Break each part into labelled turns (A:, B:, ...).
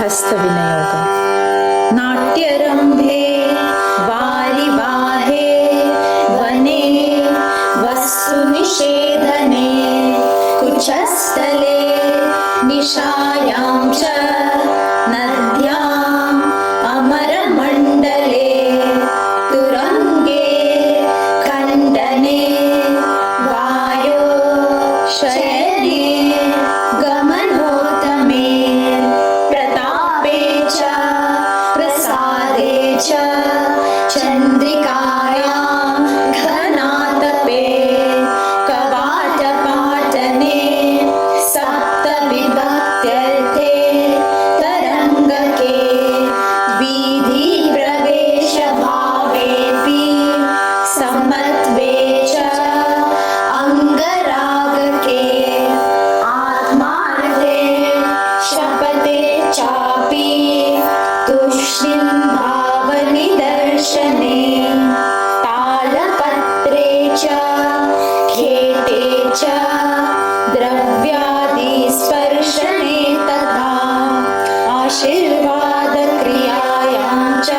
A: हस्तविनियोगम्। नाट्यरम्भे वारिवाहे वने वस्तुनिषेधने कुचस्थले निशायां च नद्याम् अमरमण्डले तुरङ्गे खण्डने वायो शयने गमनोत्तमे प्रतापे च प्रसादे च चन्द्रिकायां घनातपे कवाटपाटने सप्तविभक्त्यर्थे तरङ्गके वीधिप्रवेशभावेऽपि समत्वे च अङ्गरागके आत्मार्थे शपथे चापि तुष्टिं भावनिदर्शने तालपत्रे च खेटे च द्रव्यादिस्पर्शने तथा आशीर्वादक्रियायां च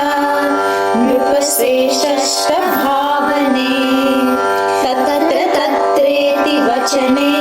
A: नृपश्रेष्ठभावने तत्र तत्रेति वचने